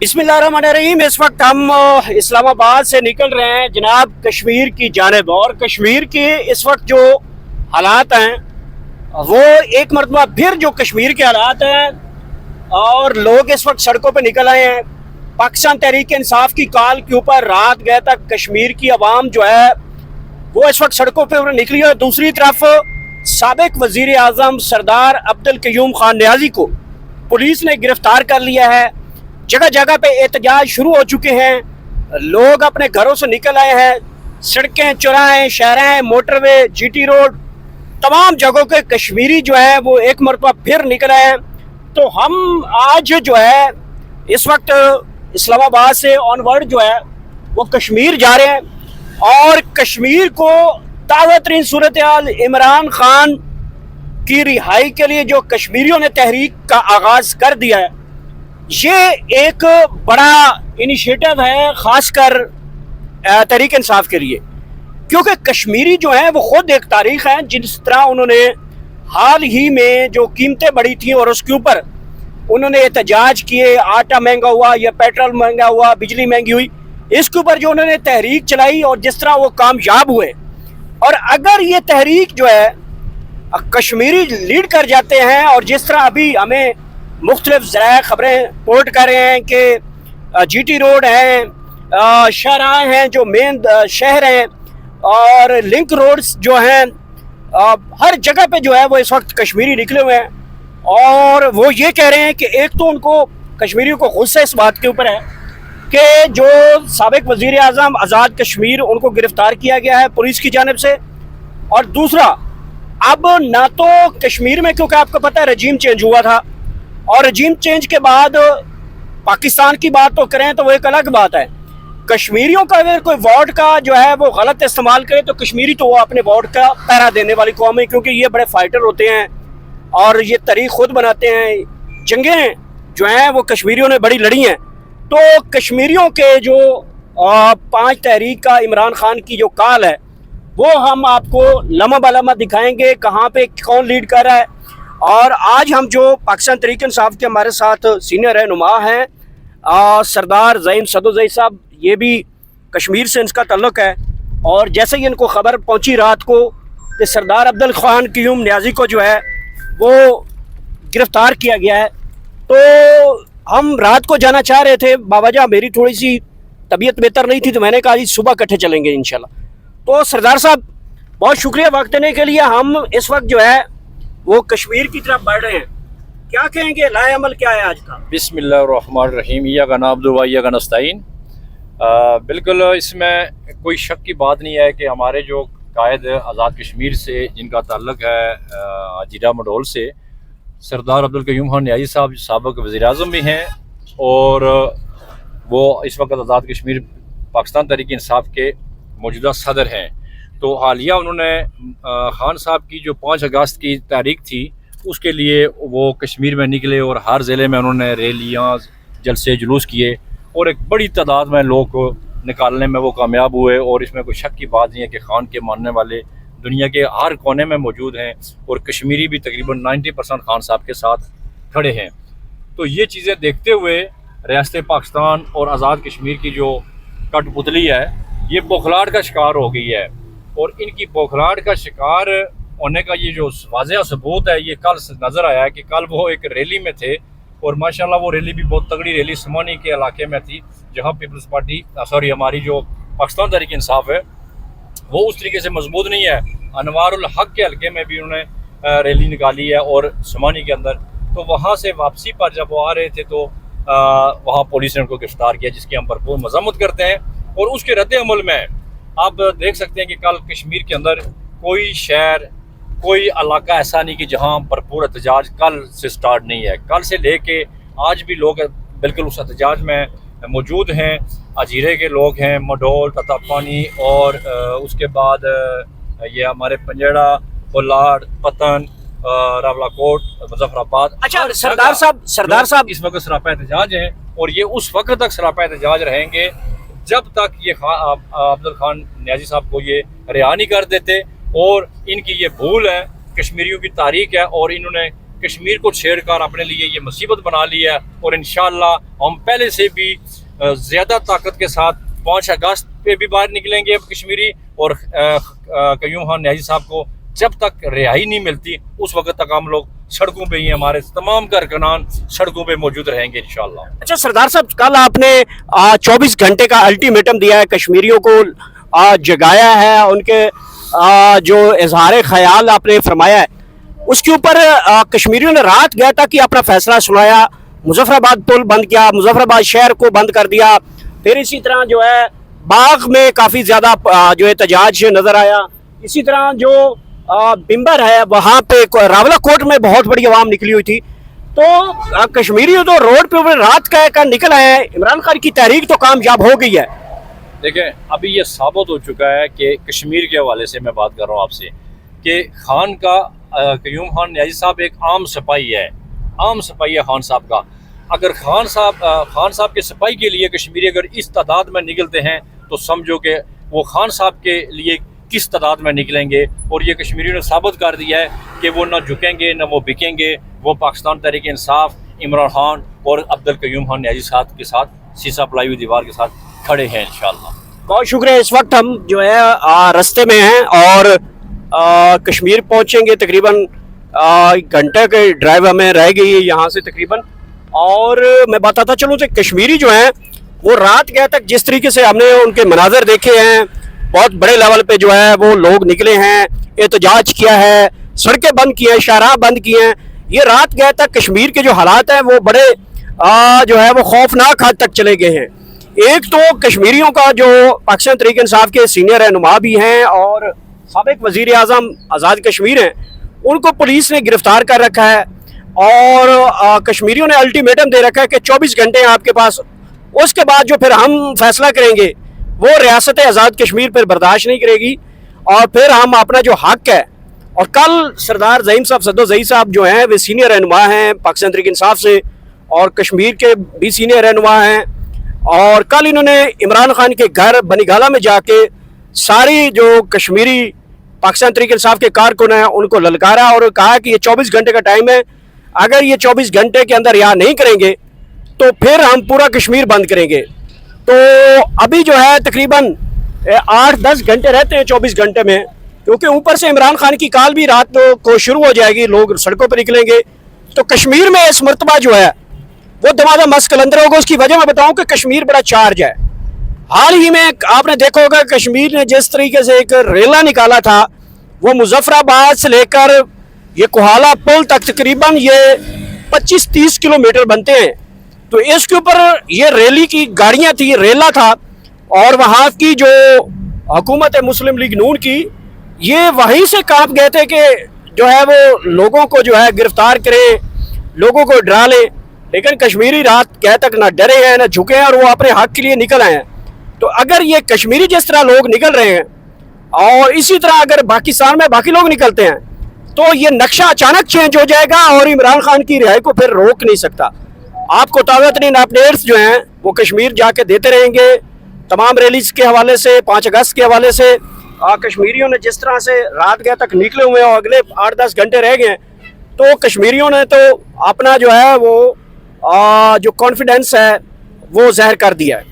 बिस्मिल्लाहिर्रहमानिर्रहीम। इस वक्त हम इस्लामाबाद से निकल रहे हैं जनाब कश्मीर की जानिब, और कश्मीर के इस वक्त जो हालात हैं वो एक मरतबा फिर जो कश्मीर के हालात हैं और लोग इस वक्त सड़कों पर निकल आए हैं। पाकिस्तान तहरीक इंसाफ की कॉल के ऊपर रात गए तक कश्मीर की आवाम जो है वो इस वक्त सड़कों पर निकली है। दूसरी तरफ साबिक वज़ीर आज़म सरदार अब्दुल क़य्यूम खान नियाज़ी को पुलिस ने गिरफ्तार कर लिया है। जगह जगह पे एहतजाज शुरू हो चुके हैं, लोग अपने घरों से निकल आए हैं। सड़कें, चौराहे, शहरें, मोटरवे, जीटी रोड, तमाम जगहों के कश्मीरी जो है वो एक मरतबा फिर निकल आए हैं। तो हम आज जो है इस वक्त इस्लामाबाद से ऑनवर्ड जो है वो कश्मीर जा रहे हैं, और कश्मीर को ताज़ा तरीन सूरत हाल इमरान खान की रिहाई के लिए जो कश्मीरियों ने तहरीक का आगाज़ कर दिया है, ये एक बड़ा इनिशिएटिव है खासकर तहरीक इंसाफ के लिए, क्योंकि कश्मीरी जो हैं वो खुद एक तारीख है। जिस तरह उन्होंने हाल ही में जो कीमतें बढ़ी थी और उसके ऊपर उन्होंने एहतजाज किए, आटा महंगा हुआ या पेट्रोल महंगा हुआ, बिजली महंगी हुई, इसके ऊपर जो उन्होंने तहरीक चलाई और जिस तरह वो कामयाब हुए, और अगर ये तहरीक जो है कश्मीरी लीड कर जाते हैं, और जिस तरह अभी हमें मुख्तलिफ ज़राए ख़बरें रिपोर्ट कर रहे हैं कि जीटी रोड हैं, शहराह हैं जो मेन शहर हैं, और लिंक रोड्स जो हैं, हर जगह पे जो है वो इस वक्त कश्मीरी निकले हुए हैं। और वो ये कह रहे हैं कि एक तो उनको कश्मीरियों को खुद से इस बात के ऊपर है कि जो साबिक वज़ीर आज़म आज़ाद कश्मीर उनको गिरफ़्तार किया गया है पुलिस की जानिब से, और दूसरा अब ना तो कश्मीर में, क्योंकि आपको पता है रजीम चेंज हुआ था, और रजीम चेंज के बाद पाकिस्तान की बात तो करें तो वो एक अलग बात है। कश्मीरियों का अगर कोई वोट का जो है वो गलत इस्तेमाल करे तो कश्मीरी तो वो अपने वोट का पहरा देने वाली कौम है, क्योंकि ये बड़े फाइटर होते हैं और ये तारीख खुद बनाते हैं। जंगें जो हैं वो कश्मीरियों ने बड़ी लड़ी हैं। तो कश्मीरियों के जो 5 तहरीक का इमरान खान की जो कॉल है वो हम आपको लम्हा बलम्हा दिखाएंगे, कहाँ पे कौन लीड कर रहा है। और आज हम जो पाकिस्तान तहरीक इंसाफ के हमारे साथ सीनियर रहनुमा हैं सरदार ज़हीम सदुज़ई साहब, ये भी कश्मीर से इनका ताल्लुक़ है, और जैसे ही इनको ख़बर पहुंची रात को कि सरदार अब्दुल खान क़य्यूम नियाज़ी को जो है वो गिरफ़्तार किया गया है, तो हम रात को जाना चाह रहे थे। बाबा जान मेरी थोड़ी सी तबीयत बेहतर नहीं थी, तो मैंने कहा जी सुबह इकट्ठे चलेंगे इंशाल्लाह। तो सरदार साहब बहुत शुक्रिया वक्त देने के लिए। हम इस वक्त जो है वो कश्मीर की तरफ बढ़ रहे हैं, क्या कहेंगे, लाए अमल क्या है आज का? बिस्मिल्लाहिर्रहमानिर्रहीम, इय्याका नअब्दु व इय्याका नस्तईन। बिल्कुल इसमें कोई शक की बात नहीं है कि हमारे जो कायद आज़ाद कश्मीर से जिनका ताल्लुक़ है जीरा मडोल से, सरदार अब्दुल क़य्यूम खान नियाज़ी साहब साबिक़ वज़ीर आज़म भी हैं, और वो इस वक्त आज़ाद कश्मीर पाकिस्तान तहरीक इंसाफ के मौजूदा सदर हैं। तो हालिया उन्होंने खान साहब की जो 5 अगस्त की तारीख थी उसके लिए वो कश्मीर में निकले, और हर ज़िले में उन्होंने रैलियाँ, जलसे, जुलूस किए, और एक बड़ी तादाद में लोग को निकालने में वो कामयाब हुए। और इसमें कोई शक की बात नहीं है कि खान के मानने वाले दुनिया के हर कोने में मौजूद हैं, और कश्मीरी भी तकरीबन 90% खान साहब के साथ खड़े हैं। तो ये चीज़ें देखते हुए रियासत पाकिस्तान और आज़ाद कश्मीर की जो कठपुतली है ये बौखलाहट का शिकार हो गई है, और इनकी बौखलाहट का शिकार होने का ये जो वाज़ेह सबूत है ये कल नज़र आया है कि कल वो एक रैली में थे, और माशाल्लाह वो रैली भी बहुत तगड़ी रैली समानी के इलाके में थी, जहाँ पीपल्स पार्टी हमारी जो पाकिस्तान तहरीक इंसाफ है वो उस तरीके से मजबूत नहीं है। अनवारुल हक के हल्के में भी उन्होंने रैली निकाली है, और समानी के अंदर। तो वहाँ से वापसी पर जब वो आ रहे थे तो वहाँ पुलिस ने उनको गिरफ्तार किया, जिसकी हम भरपूर मजम्मत करते हैं। और उसके रद्द अमल में आप देख सकते हैं कि कल कश्मीर के अंदर कोई शहर, कोई इलाका ऐसा नहीं कि जहां भरपूर एहतजाज कल से स्टार्ट नहीं है। कल से लेके आज भी लोग बिल्कुल उस एहतजाज में मौजूद हैं। अजीरे के लोग हैं, मडोल, ततापानी, और उसके बाद ये हमारे पंजेड़ा, कोलाड, पतन, रावलाकोट, मुजफ्फराबाद। अच्छा सरदार साहब इस वक्त सरापा एहतजाज हैं, और ये उस वक्त तक सरापा एहतजाज रहेंगे जब तक ये अब्दुल खान नियाज़ी साहब को ये रिहा नहीं कर देते। और इनकी ये भूल है, कश्मीरियों की तारीख है, और इन्होंने کشمیر کو چھیڑ کر اپنے لیے یہ مصیبت بنا لی ہے، اور انشاءاللہ ہم پہلے سے بھی زیادہ طاقت کے ساتھ 5 اگست پہ بھی باہر نکلیں گے کشمیری، اور قیوم خان نیازی صاحب کو جب تک رہائی نہیں ملتی اس وقت تک ہم لوگ سڑکوں پہ ہی، ہمارے تمام کارکنان سڑکوں پہ موجود رہیں گے انشاءاللہ۔ اچھا سردار صاحب، کل آپ نے 24 گھنٹے کا الٹیمیٹم دیا ہے، کشمیریوں کو جگایا ہے، ان کے جو اظہار خیال آپ نے فرمایا ہے اس کے اوپر کشمیریوں نے رات گیا تک ہی اپنا فیصلہ سنایا، مظفر آباد پل بند کیا، مظفر آباد شہر کو بند کر دیا، پھر اسی طرح جو ہے باغ میں کافی زیادہ جو احتجاج نظر آیا، اسی طرح جو بمبر ہے وہاں پہ راولہ کوٹ میں بہت بڑی عوام نکلی ہوئی تھی۔ تو کشمیری تو روڈ پہ رات کا نکل آئے ہیں، عمران خان کی تحریک تو کامیاب ہو گئی ہے۔ دیکھیں ابھی یہ ثابت ہو چکا ہے کہ کشمیر کے حوالے سے میں بات کر رہا ہوں آپ سے کہ خان کا قیوم خان نیازی صاحب ایک عام سپاہی ہے، عام سپاہی ہے خان صاحب کا۔ اگر خان صاحب کے سپاہی کے لیے کشمیری اگر اس تعداد میں نکلتے ہیں تو سمجھو کہ وہ خان صاحب کے لیے کس تعداد میں نکلیں گے، اور یہ کشمیریوں نے ثابت کر دیا ہے کہ وہ نہ جھکیں گے نہ وہ بکیں گے، وہ پاکستان تحریک انصاف، عمران خان اور عبدالقیوم خان نیازی صاحب کے ساتھ سیسا پلائی ہوئی دیوار کے ساتھ کھڑے ہیں انشاءاللہ۔ بہت شکریہ۔ اس وقت ہم جو ہے رستے میں ہیں اور کشمیر پہنچیں گے، تقریباً گھنٹے کے ڈرائیو ہمیں رہ گئی ہے یہاں سے تقریباً، اور میں بتاتا چلوں کہ کشمیری جو ہیں وہ رات گئے تک جس طریقے سے ہم نے ان کے مناظر دیکھے ہیں، بہت بڑے لیول پہ جو ہے وہ لوگ نکلے ہیں، احتجاج کیا ہے، سڑکیں بند کی ہیں، شاہراہ بند کی ہیں، یہ رات گئے تک کشمیر کے جو حالات ہیں وہ بڑے جو ہے وہ خوفناک حد تک چلے گئے ہیں۔ ایک تو کشمیریوں کا جو پاکستان تحریک انصاف کے سینئر رہنما بھی ہیں اور سابق وزیر اعظم آزاد کشمیر ہیں، ان کو پولیس نے گرفتار کر رکھا ہے، اور کشمیریوں نے الٹیمیٹم دے رکھا ہے کہ 24 گھنٹے ہیں آپ کے پاس، اس کے بعد جو پھر ہم فیصلہ کریں گے وہ ریاست آزاد کشمیر پر برداشت نہیں کرے گی، اور پھر ہم اپنا جو حق ہے۔ اور کل سردار زعیم صاحب صدر صاحب جو ہیں وہ سینئر رہنما ہیں پاکستان تحریک انصاف سے، اور کشمیر کے بھی سینئر رہنما ہیں، اور کل انہوں نے عمران خان کے گھر بنی گالہ میں جا کے ساری جو کشمیری پاکستان تحریک انصاف کے کارکن ہیں ان کو للکارا اور کہا کہ یہ 24 گھنٹے کا ٹائم ہے، اگر یہ 24 گھنٹے کے اندر رہا نہیں کریں گے تو پھر ہم پورا کشمیر بند کریں گے۔ تو ابھی جو ہے تقریباً 8-10 گھنٹے رہتے ہیں 24 گھنٹے میں، کیونکہ اوپر سے عمران خان کی کال بھی رات کو شروع ہو جائے گی، لوگ سڑکوں پہ نکلیں گے۔ تو کشمیر میں اس مرتبہ جو ہے وہ دمادم مست کلندر ہوگا۔ اس کی وجہ میں بتاؤں کہ کشمیر بڑا چارج ہے۔ حال ہی میں آپ نے دیکھا ہوگا کشمیر نے جس طریقے سے ایک ریلا نکالا تھا، وہ مظفر آباد سے لے کر یہ کوہالہ پل تک تقریباً یہ 25-30 کلومیٹر بنتے ہیں۔ تو اس کے اوپر یہ ریلی کی گاڑیاں تھی، ریلا تھا، اور وہاں کی جو حکومت مسلم لیگ نون کی یہ وہیں سے کانپ گئے تھے کہ جو ہے وہ لوگوں کو جو ہے گرفتار کریں، لوگوں کو ڈرا لیں، لیکن کشمیری رات گئے تک نہ ڈرے ہیں نہ جھکے ہیں، اور وہ اپنے حق کے لیے نکل آئے ہیں۔ تو اگر یہ کشمیری جس طرح لوگ نکل رہے ہیں اور اسی طرح اگر پاکستان میں باقی لوگ نکلتے ہیں تو یہ نقشہ اچانک چینج ہو جائے گا اور عمران خان کی رہائی کو پھر روک نہیں سکتا۔ آپ کو تازہ ترین اپڈیٹس جو ہیں وہ کشمیر جا کے دیتے رہیں گے، تمام ریلیز کے حوالے سے، 5 اگست کے حوالے سے۔ کشمیریوں نے جس طرح سے رات گئے تک نکلے ہوئے ہیں اور اگلے 8-10 گھنٹے رہ گئے ہیں، تو کشمیریوں نے تو اپنا جو ہے وہ جو کانفیڈنس ہے وہ ظاہر کر دیا ہے۔